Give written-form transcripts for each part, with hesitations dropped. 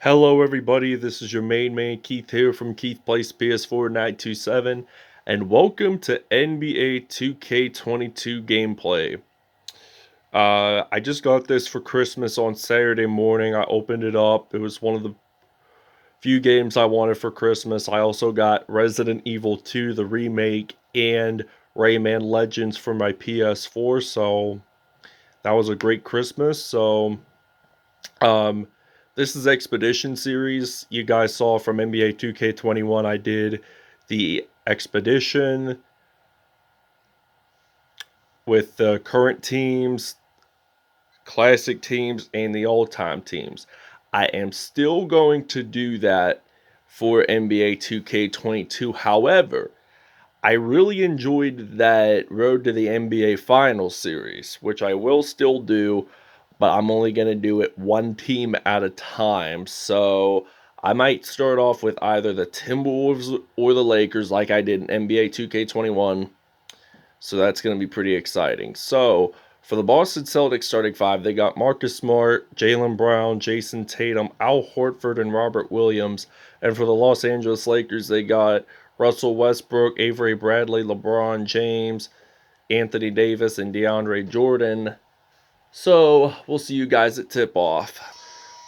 Hello everybody, this is your main man Keith here from Keith Plays PS4 927, and welcome to NBA 2K22 gameplay. I just got this for Christmas on Saturday morning. I opened it up. It was one of the few games I wanted for Christmas. I also got Resident Evil 2, the remake, and Rayman Legends for my PS4, so that was a great Christmas. Um, this is Expedition Series. You guys saw from NBA 2K21, I did the Expedition with the current teams, classic teams, and the all-time teams. I am still going to do that for NBA 2K22. However, I really enjoyed that Road to the NBA Finals series, which I will still do, but I'm only going to do it one team at a time. So I might start off with either the Timberwolves or the Lakers, like I did in NBA 2K21. So that's going to be pretty exciting. So for the Boston Celtics starting five, they got Marcus Smart, Jaylen Brown, Jason Tatum, Al Horford, and Robert Williams. And for the Los Angeles Lakers, they got Russell Westbrook, Avery Bradley, LeBron James, Anthony Davis, and DeAndre Jordan. So we'll see you guys at tip-off.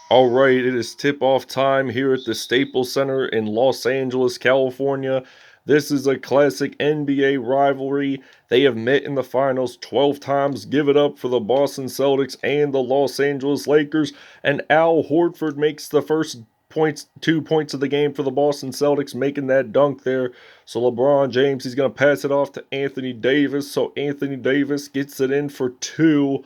Alright, it is tip-off time here at the Staples Center in Los Angeles, California. This is a classic NBA rivalry. They have met in the finals 12 times. Give it up for the Boston Celtics and the Los Angeles Lakers. And Al Horford makes the first 2 points of the game for the Boston Celtics, making that dunk there. So LeBron James, he's going to pass it off to Anthony Davis. So Anthony Davis gets it in for two.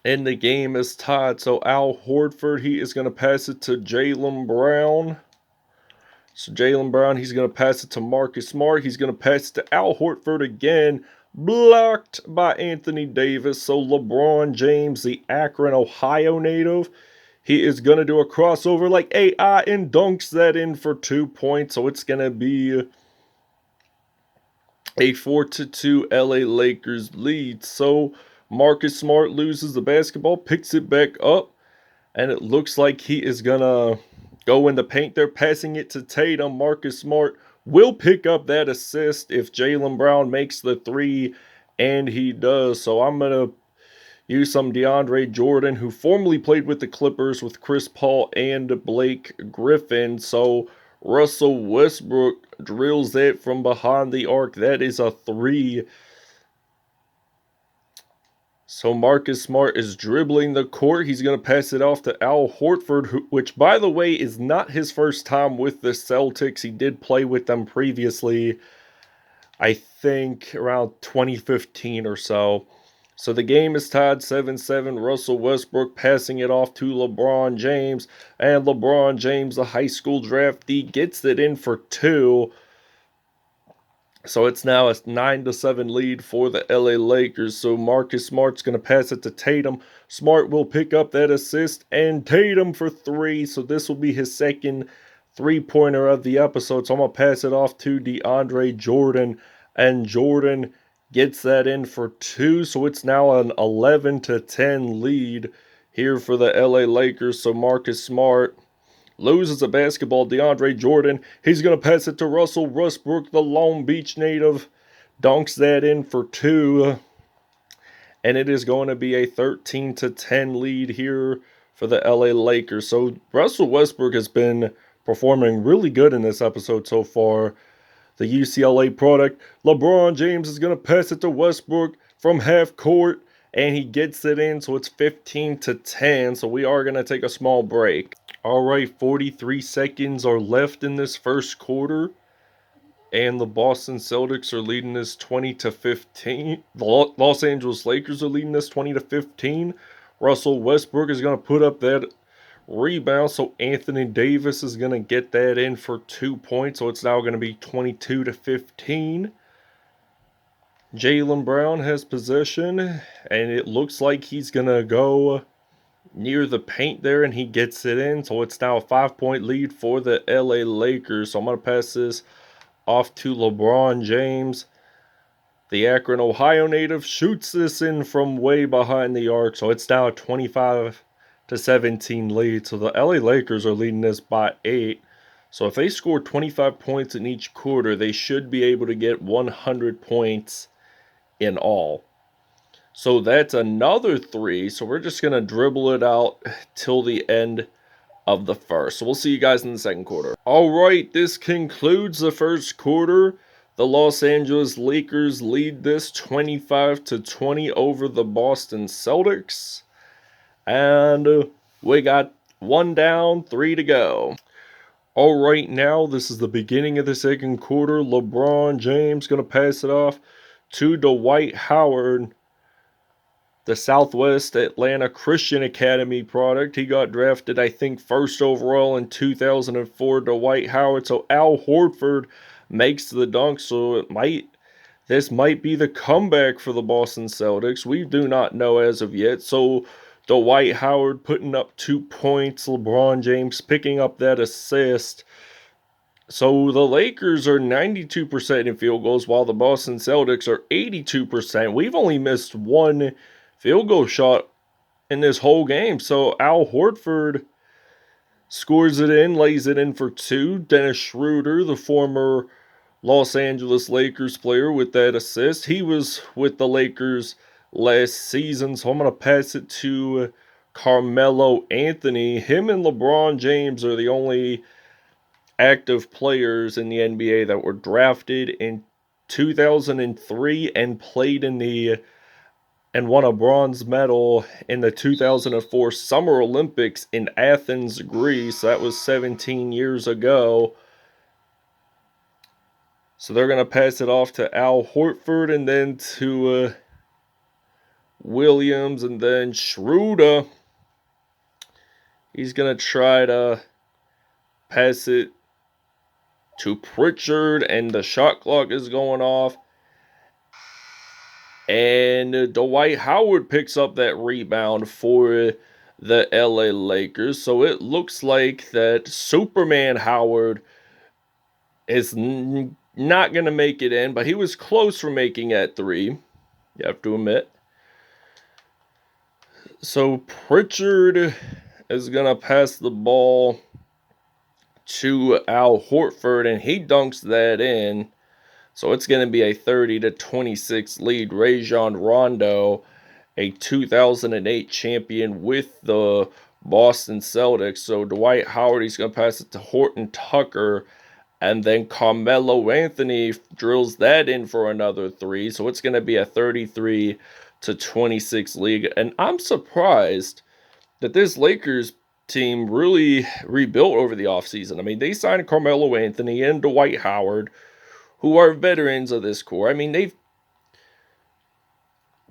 And the game is tied. So Al Horford, he is going to pass it to Jaylen Brown. So Jaylen Brown, he's going to pass it to Marcus Smart. He's going to pass it to Al Horford again. Blocked by Anthony Davis. So LeBron James, the Akron, Ohio native, he is going to do a crossover like AI and dunks that in for 2 points. So it's going to be a 4-2 LA Lakers lead. So Marcus Smart loses the basketball, picks it back up, and it looks like he is going to go in the paint there, passing it to Tatum. Marcus Smart will pick up that assist if Jaylen Brown makes the three, and he does. So I'm going to use some DeAndre Jordan, who formerly played with the Clippers with Chris Paul and Blake Griffin. So Russell Westbrook drills that from behind the arc. That is a three. So Marcus Smart is dribbling the court. He's going to pass it off to Al Horford, which, by the way, is not his first time with the Celtics. He did play with them previously, I think, around 2015 or so. So the game is tied 7-7. Russell Westbrook passing it off to LeBron James. And LeBron James, the high school draftee, gets it in for two. So it's now a 9-7 lead for the LA Lakers. So Marcus Smart's going to pass it to Tatum. Smart will pick up that assist, and Tatum for three. So this will be his second three-pointer of the episode. So I'm going to pass it off to DeAndre Jordan, and Jordan gets that in for two. So it's now an 11-10 lead here for the LA Lakers. So Marcus Smart loses a basketball. DeAndre Jordan, he's going to pass it to Russell Westbrook, the Long Beach native, dunks that in for two. And it is going to be a 13-10 lead here for the LA Lakers. So Russell Westbrook has been performing really good in this episode so far. The UCLA product. LeBron James is going to pass it to Westbrook from half court, and he gets it in. So it's 15-10. So we are going to take a small break. All right, 43 seconds are left in this first quarter, and the Boston Celtics are leading this 20-15. The Los Angeles Lakers are leading this 20-15. Russell Westbrook is going to put up that rebound, so Anthony Davis is going to get that in for 2 points, so it's now going to be 22-15. Jaylen Brown has possession, and it looks like he's going to go near the paint there, and he gets it in. So it's now a 5-point lead for the LA Lakers. So I'm going to pass this off to LeBron James. The Akron, Ohio native shoots this in from way behind the arc. So it's now a 25-15 to 17 lead. So the LA Lakers are leading this by 8. So if they score 25 points in each quarter, they should be able to get 100 points in all. So that's another 3. So we're just going to dribble it out till the end of the first. So we'll see you guys in the second quarter. All right, this concludes the first quarter. The Los Angeles Lakers lead this 25-20 over the Boston Celtics. And we got 1 down, 3 to go. All right, now this is the beginning of the second quarter. LeBron James going to pass it off to Dwight Howard, the Southwest Atlanta Christian Academy product. He got drafted, I think, first overall in 2004, Dwight Howard. So Al Horford makes the dunk. So this might be the comeback for the Boston Celtics. We do not know as of yet. So Dwight Howard putting up 2 points. LeBron James picking up that assist. So the Lakers are 92% in field goals, while the Boston Celtics are 82%. We've only missed 1 field goal shot in this whole game. So Al Horford scores it in, lays it in for 2. Dennis Schroeder, the former Los Angeles Lakers player, with that assist. He was with the Lakers last season, so I'm going to pass it to Carmelo Anthony. Him and LeBron James are the only active players in the NBA that were drafted in 2003 and played and won a bronze medal in the 2004 Summer Olympics in Athens, Greece. That was 17 years ago. So they're going to pass it off to Al Horford and then to Williams and then Schroeder. He's going to try to pass it to Pritchard, and the shot clock is going off. And Dwight Howard picks up that rebound for the LA Lakers. So it looks like that Superman Howard is not going to make it in, but he was close for making at 3. You have to admit. So Pritchard is going to pass the ball to Al Horford, and he dunks that in. So it's going to be a 30-26 lead. Rajon Rondo, a 2008 champion with the Boston Celtics. So Dwight Howard, he's going to pass it to Horton Tucker. And then Carmelo Anthony drills that in for another 3. So it's going to be a 33-26 league. And I'm surprised that this Lakers team really rebuilt over the offseason. I mean, they signed Carmelo Anthony and Dwight Howard, who are veterans of this core. I mean, they've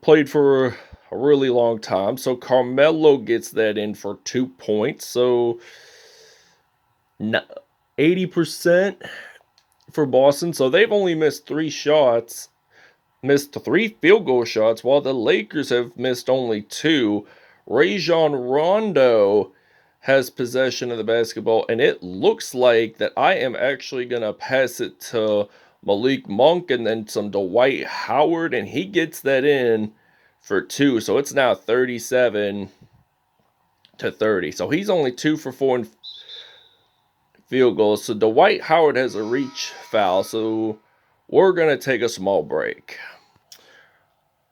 played for a really long time. So Carmelo gets that in for 2 points. So 80% for Boston. So they've only missed 3 field goal shots, while the Lakers have missed only 2. Rajon Rondo has possession of the basketball, and it looks like that I am actually going to pass it to Malik Monk and then some Dwight Howard, and he gets that in for 2. So it's now 37-30. So he's only 2 for 4 in field goals. So Dwight Howard has a reach foul. So we're going to take a small break.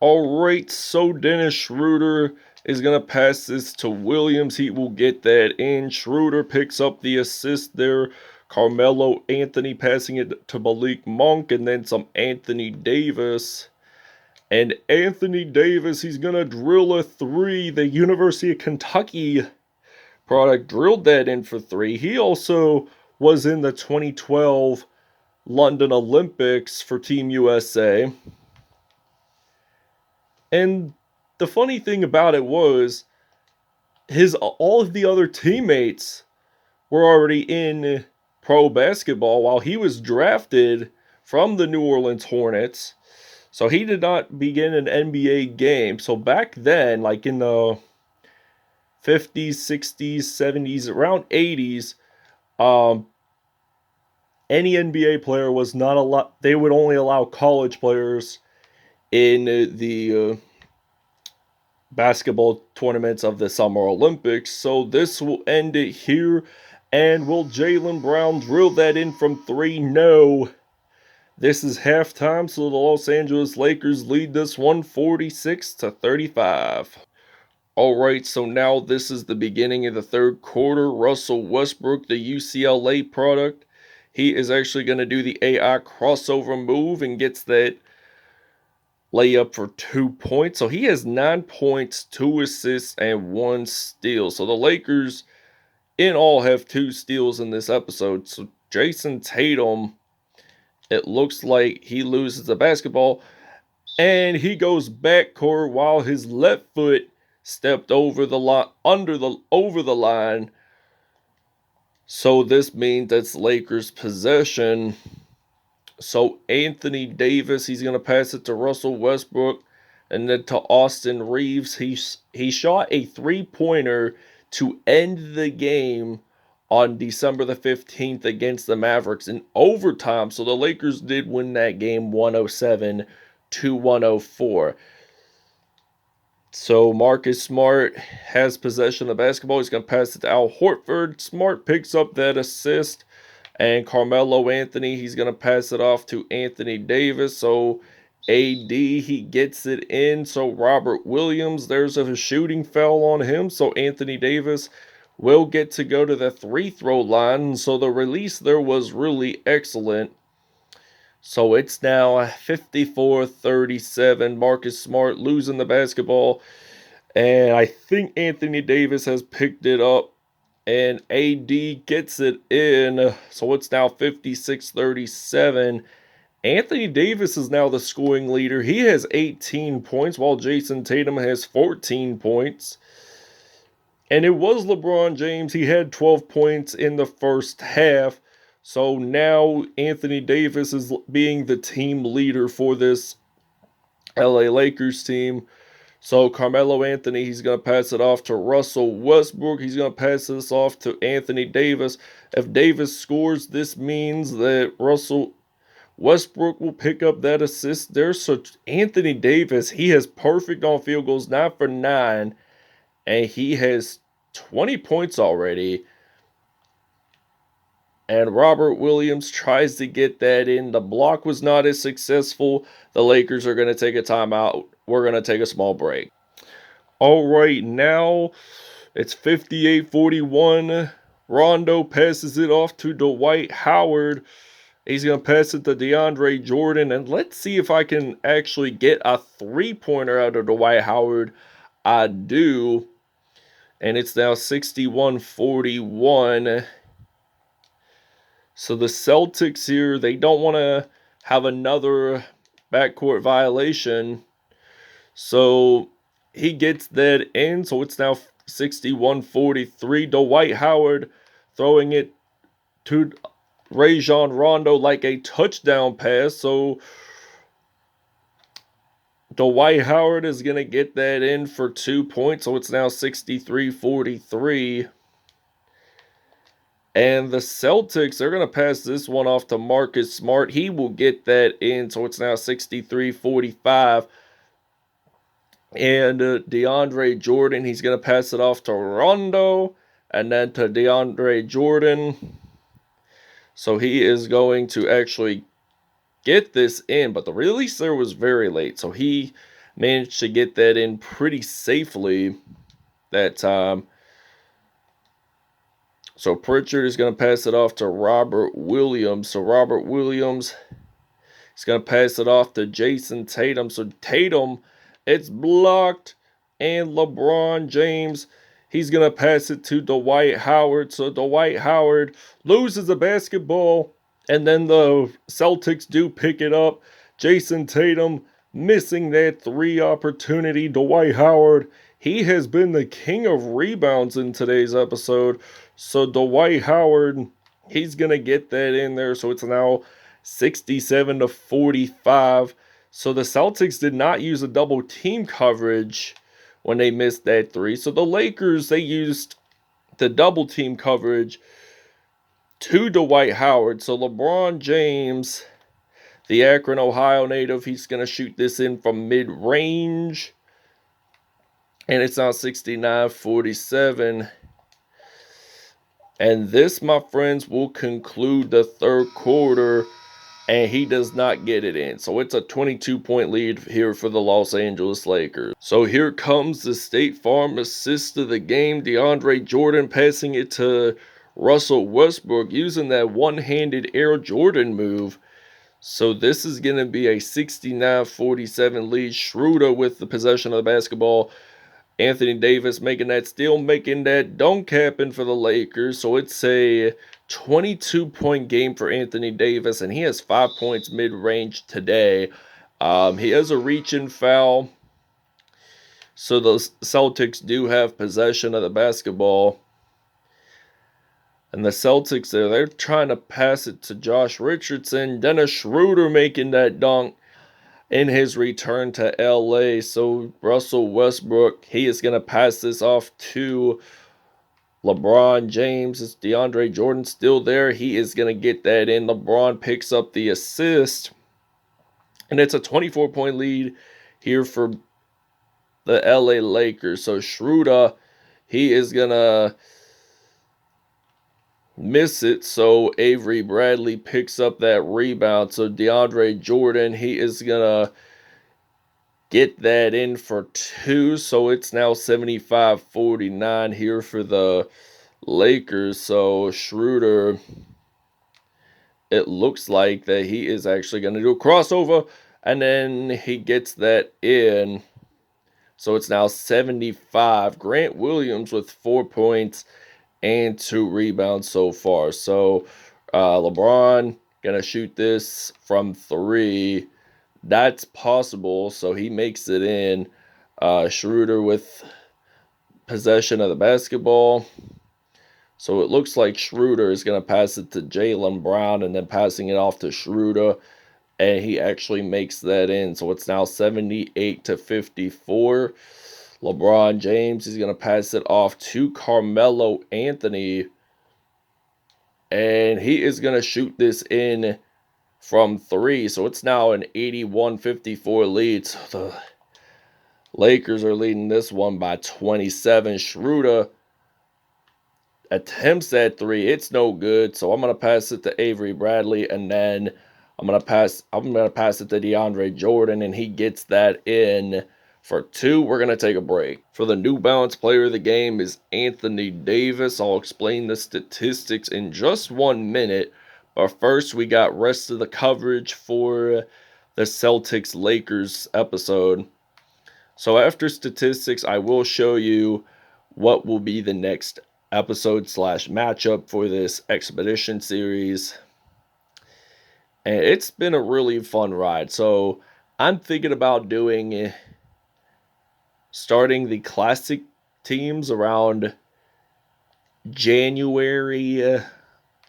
All right, so Dennis Schroeder is going to pass this to Williams. He will get that in. Schroeder picks up the assist there. Carmelo Anthony passing it to Malik Monk, and then some Anthony Davis. And Anthony Davis, he's going to drill a 3. The University of Kentucky product drilled that in for 3. He also was in the 2012 London Olympics for Team USA. And the funny thing about it was all of the other teammates were already in pro basketball while he was drafted from the New Orleans Hornets. So he did not begin an NBA game. So back then, like in the 50s, 60s, 70s, around 80s, any NBA player was not allowed. They would only allow college players in the basketball tournaments of the Summer Olympics. So this will end it here. And will Jaylen Brown drill that in from three? No. This is halftime, so the Los Angeles Lakers lead this one 46-35. All right, so now this is the beginning of the third quarter. Russell Westbrook, the UCLA product, he is actually going to do the AI crossover move and gets that layup for 2 points. So he has 9 points, 2 assists, and 1 steal. So the Lakers in all have 2 steals in this episode. So Jason Tatum, it looks like he loses the basketball and he goes backcourt while his left foot stepped over the line over the line. So this means that's Lakers possession. So Anthony Davis, he's going to pass it to Russell Westbrook and then to Austin Reeves. He shot a three-pointer to end the game on December the 15th against the Mavericks in overtime. So the Lakers did win that game 107-104. So Marcus Smart has possession of the basketball. He's going to pass it to Al Horford. Smart picks up that assist. And Carmelo Anthony, he's going to pass it off to Anthony Davis. So AD, he gets it in. So Robert Williams, there's a shooting foul on him. So Anthony Davis will get to go to the free throw line. So the release there was really excellent. So it's now 54-37. Marcus Smart losing the basketball. And I think Anthony Davis has picked it up. And AD gets it in. So it's now 56-37. Anthony Davis is now the scoring leader. He has 18 points, while Jason Tatum has 14 points. And it was LeBron James. He had 12 points in the first half. So now Anthony Davis is being the team leader for this LA Lakers team. So Carmelo Anthony, he's going to pass it off to Russell Westbrook. He's going to pass this off to Anthony Davis. If Davis scores, this means that Russell Westbrook will pick up that assist there. So Anthony Davis, he has perfect on field goals, 9 for 9. And he has 20 points already. And Robert Williams tries to get that in. The block was not as successful. The Lakers are going to take a timeout. We're going to take a small break. All right, now it's 58-41. Rondo passes it off to Dwight Howard. He's going to pass it to DeAndre Jordan. And let's see if I can actually get a three-pointer out of Dwight Howard. I do. And it's now 61-41. So the Celtics here, they don't want to have another backcourt violation. So he gets that in. So it's now 61-43. Dwight Howard throwing it to Rajon Rondo like a touchdown pass. So Dwight Howard is going to get that in for 2 points. So it's now 63-43. And the Celtics, they're going to pass this one off to Marcus Smart. He will get that in. So it's now 63-45. And DeAndre Jordan, he's going to pass it off to Rondo. And then to DeAndre Jordan. So he is going to actually get this in. But the release there was very late. So he managed to get that in pretty safely that time. So Pritchard is going to pass it off to Robert Williams. So Robert Williams is going to pass it off to Jason Tatum. So Tatum, it's blocked. And LeBron James, he's going to pass it to Dwight Howard. So Dwight Howard loses the basketball. And then the Celtics do pick it up. Jason Tatum missing that three opportunity. Dwight Howard, he has been the king of rebounds in today's episode. So Dwight Howard, he's going to get that in there. So it's now 67-45. So the Celtics did not use a double team coverage when they missed that three. So the Lakers, they used the double team coverage to Dwight Howard. So LeBron James, the Akron, Ohio native, he's going to shoot this in from mid-range. And it's now 69-47. And this, my friends, will conclude the third quarter. And he does not get it in. So it's a 22-point lead here for the Los Angeles Lakers. So here comes the State Farm assist of the game. DeAndre Jordan passing it to Russell Westbrook using that one-handed Air Jordan move. So this is going to be a 69-47 lead. Schroeder with the possession of the basketball. Anthony Davis making that steal, making that dunk happen for the Lakers. So it's a 22-point game for Anthony Davis, and he has 5 points mid-range today. He has a reach-in foul. So the Celtics do have possession of the basketball. And the Celtics, they're trying to pass it to Josh Richardson. Dennis Schroeder making that dunk in his return to LA. So Russell Westbrook, he is going to pass this off to LeBron James. Is DeAndre Jordan still there? He is going to get that in. LeBron picks up the assist. And it's a 24-point lead here for the LA Lakers. So Schroeder, he is going to miss it. So Avery Bradley picks up that rebound. So DeAndre Jordan, he is going to get that in for 2. So it's now 75-49 here for the Lakers. So Schroeder, it looks like that he is actually going to do a crossover, and then he gets that in. So it's now 75. Grant Williams with 4 points and 2 rebounds so far. So LeBron going to shoot this from 3. That's possible, so he makes it in. Schroeder with possession of the basketball. So it looks like Schroeder is going to pass it to Jaylen Brown and then passing it off to Schroeder. And he actually makes that in. So it's now 78-54. LeBron James is going to pass it off to Carmelo Anthony. And he is going to shoot this in from 3. So it's now an 81-54 lead. So the Lakers are leading this one by 27. Schroeder attempts at 3. It's no good. So I'm going to pass it to Avery Bradley, and then I'm going to pass it to DeAndre Jordan, and he gets that in for 2. We're going to take a break. For the New Balance player of the game is Anthony Davis. I'll explain the statistics in just 1 minute. But first, we got rest of the coverage for the Celtics-Lakers episode. So after statistics, I will show you what will be the next episode/matchup for this expedition series. And it's been a really fun ride. So I'm thinking about starting the classic teams around January,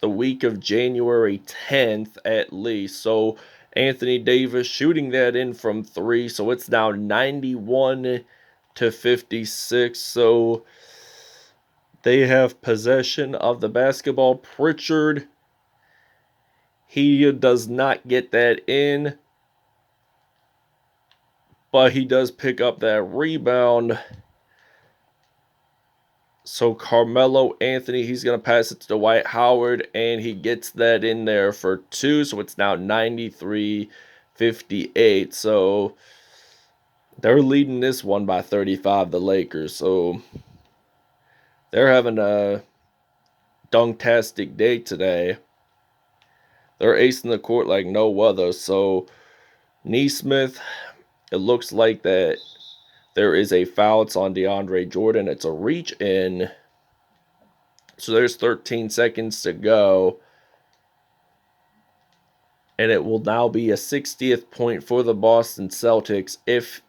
the week of January 10th at least. So Anthony Davis shooting that in from 3. So it's now 91-56. So they have possession of the basketball. Pritchard, he does not get that in, but he does pick up that rebound. So Carmelo Anthony, he's going to pass it to Dwight Howard, and he gets that in there for 2. So it's now 93-58. So they're leading this one by 35, the Lakers. So they're having a dunktastic day today. They're acing the court like no other. So Nesmith, it looks like that there is a foul. It's on DeAndre Jordan. It's a reach in. So there's 13 seconds to go. And it will now be a 60th point for the Boston Celtics. If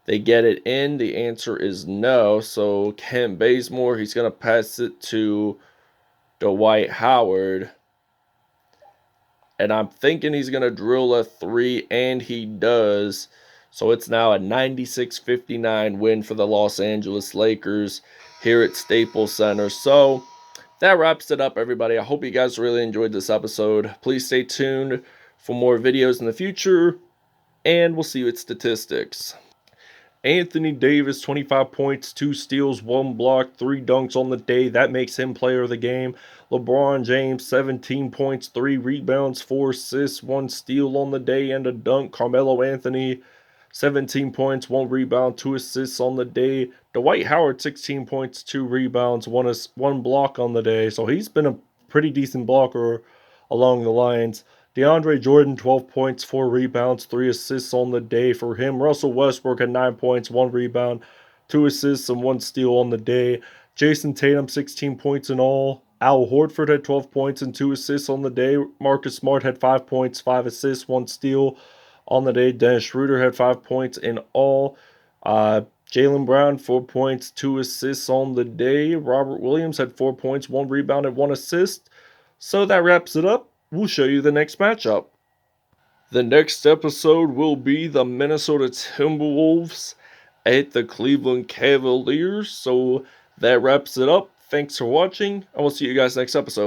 they get it in, the answer is no. So Kent Bazemore, he's going to pass it to Dwight Howard. And I'm thinking he's going to drill a 3, and he does. So it's now a 96-59 win for the Los Angeles Lakers here at Staples Center. So that wraps it up, everybody. I hope you guys really enjoyed this episode. Please stay tuned for more videos in the future, and we'll see you at statistics. Anthony Davis, 25 points, 2 steals, 1 block, 3 dunks on the day. That makes him player of the game. LeBron James, 17 points, 3 rebounds, 4 assists, 1 steal on the day, and a dunk. Carmelo Anthony, 17 points, 1 rebound, 2 assists on the day. Dwight Howard, 16 points, 2 rebounds, 1 block on the day. So he's been a pretty decent blocker along the lines. DeAndre Jordan, 12 points, 4 rebounds, 3 assists on the day for him. Russell Westbrook had 9 points, 1 rebound, 2 assists, and 1 steal on the day. Jason Tatum, 16 points in all. Al Horford had 12 points and 2 assists on the day. Marcus Smart had 5 points, 5 assists, 1 steal on the day. Dennis Schroeder had 5 points in all. Jaylen Brown, 4 points, 2 assists on the day. Robert Williams had 4 points, 1 rebound, and 1 assist. So that wraps it up. We'll show you the next matchup. The next episode will be the Minnesota Timberwolves at the Cleveland Cavaliers. So that wraps it up. Thanks for watching. I will see you guys next episode.